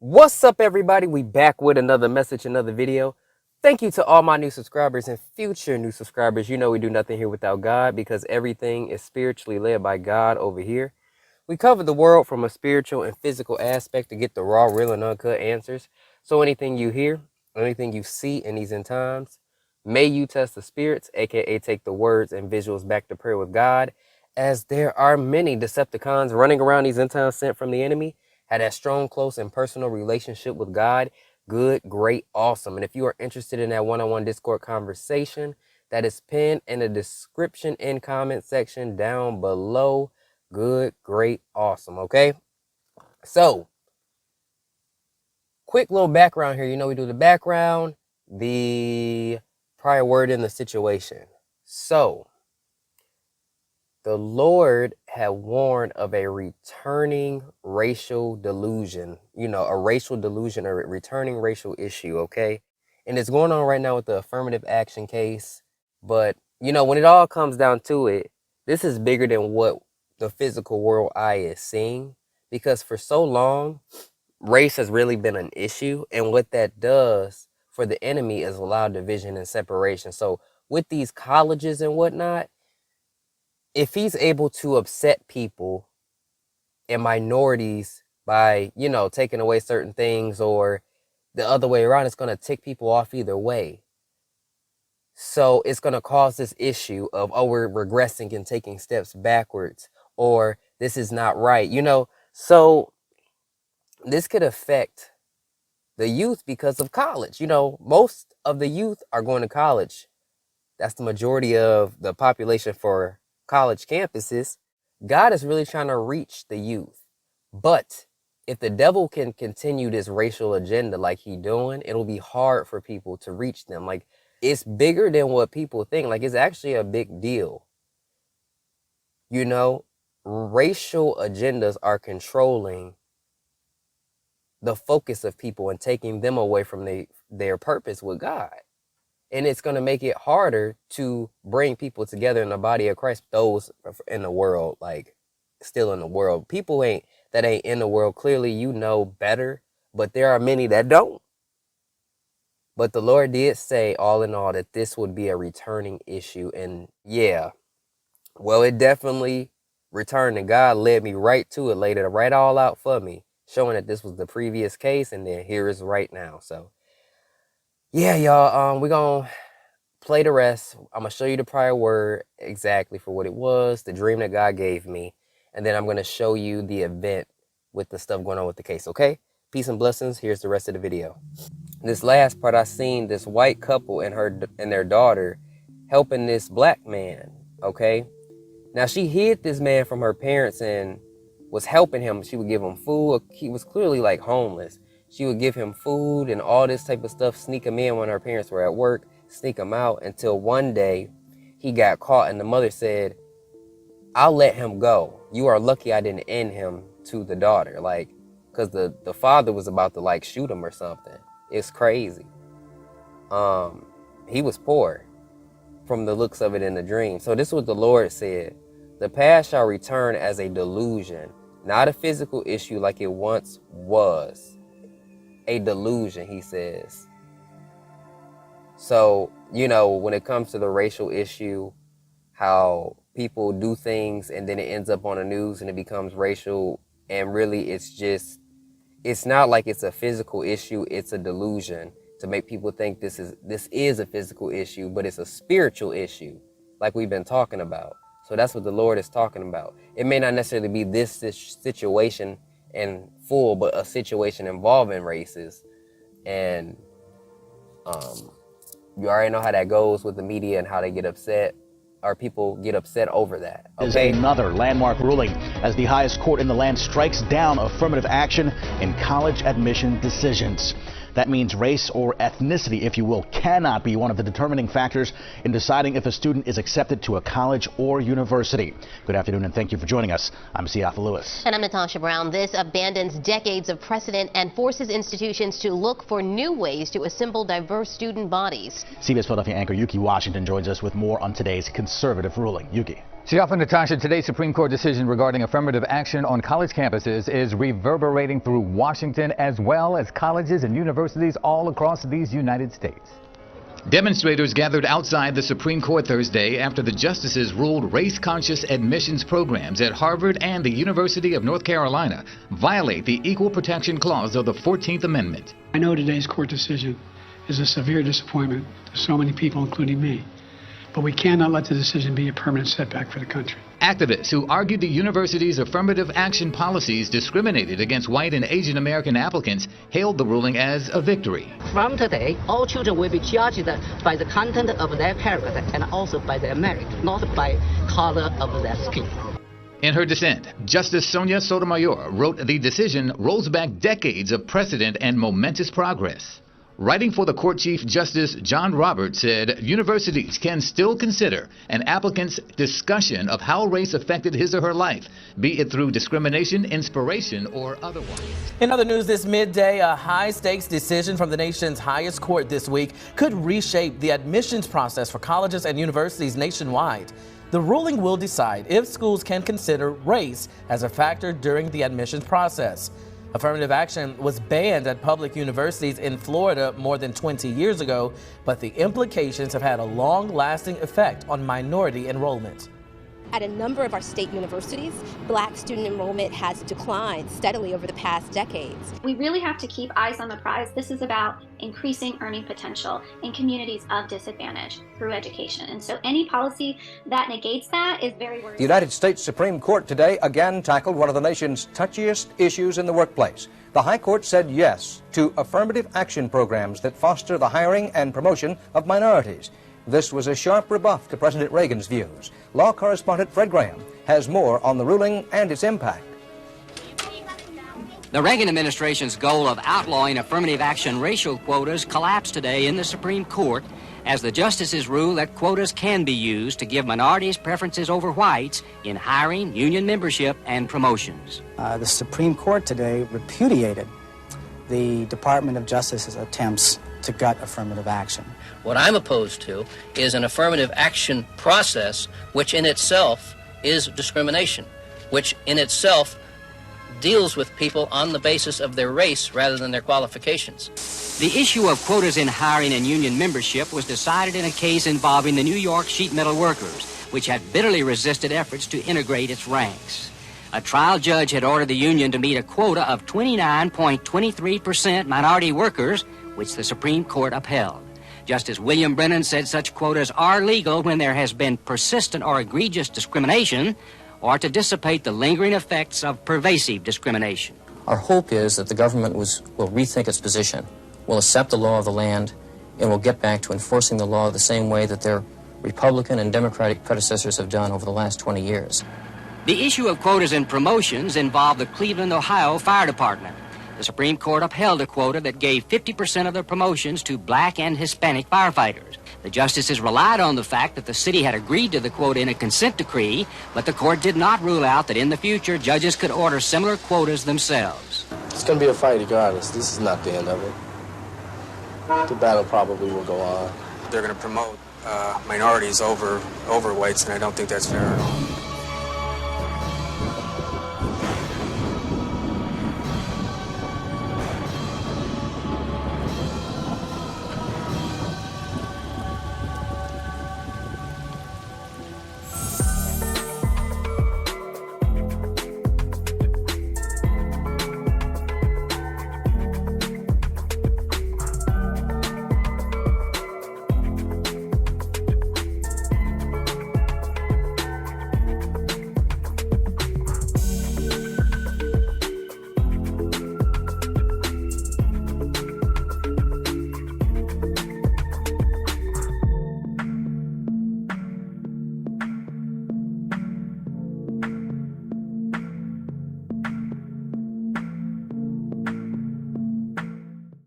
What's up, everybody? We back with another message, another video. Thank you to all my new subscribers and future new subscribers. You know we do nothing here without God because everything is spiritually led by God over here. We cover the world from a spiritual and physical aspect to get the raw, real, and uncut answers. So anything you hear, anything you see in these end times, may you test the spirits, aka take the words and visuals back to prayer with God, as there are many Decepticons running around these end times sent from the enemy. Had that strong, close, and personal relationship with God. Good, great, awesome. And if you are interested in that one-on-one Discord conversation, that is pinned in the description and comment section down below. Good, great, awesome. Okay. So, quick little background here. You know, we do the background, the prior word in the situation. So, the Lord had warned of a returning racial delusion, a racial delusion or a returning racial issue, okay? And it's going on right now with the affirmative action case. But, when it all comes down to it, this is bigger than what the physical world eye is seeing. Because for so long, race has really been an issue. And what that does for the enemy is allow division and separation. So with these colleges and whatnot, if he's able to upset people and minorities by, taking away certain things, or the other way around, it's going to tick people off either way. So it's going to cause this issue of, oh, we're regressing and taking steps backwards, or this is not right, So this could affect the youth because of college. Most of the youth are going to college. That's the majority of the population for college campuses. God is really trying to reach the youth. But if the devil can continue this racial agenda like he's doing, it'll be hard for people to reach them. Like, it's bigger than what people think. Like, it's actually a big deal. Racial agendas are controlling the focus of people and taking them away from their purpose with God. And it's going to make it harder to bring people together in the body of Christ, those in the world, like still in the world. People that ain't in the world, clearly better, but there are many that don't. But the Lord did say, all in all, that this would be a returning issue. And yeah, well, it definitely returned, and God led me right to it, laid it right all out for me, showing that this was the previous case, and then here is right now. So yeah, y'all, we're going to play the rest. I'm going to show you the prior word exactly for what it was, the dream that God gave me. And then I'm going to show you the event with the stuff going on with the case, okay? Peace and blessings. Here's the rest of the video. This last part, I seen this white couple and their daughter helping this black man, okay? Now, she hid this man from her parents and was helping him. She would give him food. He was clearly like homeless. She would give him food and all this type of stuff, sneak him in when her parents were at work, sneak him out, until one day he got caught, and the mother said, I'll let him go. You are lucky I didn't end him to the daughter. Like, because the father was about to like shoot him or something. It's crazy. He was poor from the looks of it in the dream. So this is what the Lord said. The past shall return as a delusion, not a physical issue like it once was. A delusion, he says. So, when it comes to the racial issue, how people do things and then it ends up on the news and it becomes racial, and really it's not like it's a physical issue, it's a delusion to make people think this is a physical issue, but it's a spiritual issue, like we've been talking about. So that's what the Lord is talking about. It may not necessarily be this situation in full, but a situation involving races. And you already know how that goes with the media and how they get upset, or people get upset over that. Okay? Is another landmark ruling as the highest court in the land strikes down affirmative action in college admission decisions. That means race or ethnicity, if you will, cannot be one of the determining factors in deciding if a student is accepted to a college or university. Good afternoon, and thank you for joining us. I'm Siafa Lewis. And I'm Natasha Brown. This abandons decades of precedent and forces institutions to look for new ways to assemble diverse student bodies. CBS Philadelphia anchor Yuki Washington joins us with more on today's conservative ruling. Yuki. Shiba and Natasha, today's Supreme Court decision regarding affirmative action on college campuses is reverberating through Washington as well as colleges and universities all across these United States. Demonstrators gathered outside the Supreme Court Thursday after the justices ruled race-conscious admissions programs at Harvard and the University of North Carolina violate the Equal Protection Clause of the 14th Amendment. I know today's court decision is a severe disappointment to so many people, including me. But we cannot let the decision be a permanent setback for the country. Activists who argued the university's affirmative action policies discriminated against white and Asian American applicants hailed the ruling as a victory. From today, all children will be judged by the content of their character and also by their merit, not by color of their skin. In her dissent, Justice Sonia Sotomayor wrote the decision rolls back decades of precedent and momentous progress. Writing for the Court Chief Justice John Roberts said universities can still consider an applicant's discussion of how race affected his or her life, be it through discrimination, inspiration, or otherwise. In other news this midday, a high-stakes decision from the nation's highest court this week could reshape the admissions process for colleges and universities nationwide. The ruling will decide if schools can consider race as a factor during the admissions process. Affirmative action was banned at public universities in Florida more than 20 years ago, but the implications have had a long-lasting effect on minority enrollment. At a number of our state universities, black student enrollment has declined steadily over the past decades. We really have to keep eyes on the prize. This is about increasing earning potential in communities of disadvantage through education. And so any policy that negates that is very worrisome. The United States Supreme Court today again tackled one of the nation's touchiest issues in the workplace. The High Court said yes to affirmative action programs that foster the hiring and promotion of minorities. This was a sharp rebuff to President Reagan's views. Law correspondent Fred Graham has more on the ruling and its impact. The Reagan administration's goal of outlawing affirmative action racial quotas collapsed today in the Supreme Court as the justices ruled that quotas can be used to give minorities preferences over whites in hiring, union membership, and promotions. The Supreme Court today repudiated the Department of Justice's attempts to gut affirmative action. What I'm opposed to is an affirmative action process which in itself is discrimination, which in itself deals with people on the basis of their race rather than their qualifications. The issue of quotas in hiring and union membership was decided in a case involving the New York sheet metal workers, which had bitterly resisted efforts to integrate its ranks. A trial judge had ordered the union to meet a quota of 29.23% minority workers, which the Supreme Court upheld. Justice William Brennan said such quotas are legal when there has been persistent or egregious discrimination or to dissipate the lingering effects of pervasive discrimination. Our hope is that the government will rethink its position, will accept the law of the land, and will get back to enforcing the law the same way that their Republican and Democratic predecessors have done over the last 20 years. The issue of quotas and promotions involved the Cleveland, Ohio Fire Department. The Supreme Court upheld a quota that gave 50% of the promotions to black and Hispanic firefighters. The justices relied on the fact that the city had agreed to the quota in a consent decree, but the court did not rule out that in the future judges could order similar quotas themselves. It's going to be a fight regardless. This is not the end of it. The battle probably will go on. They're going to promote minorities over whites, and I don't think that's fair at all.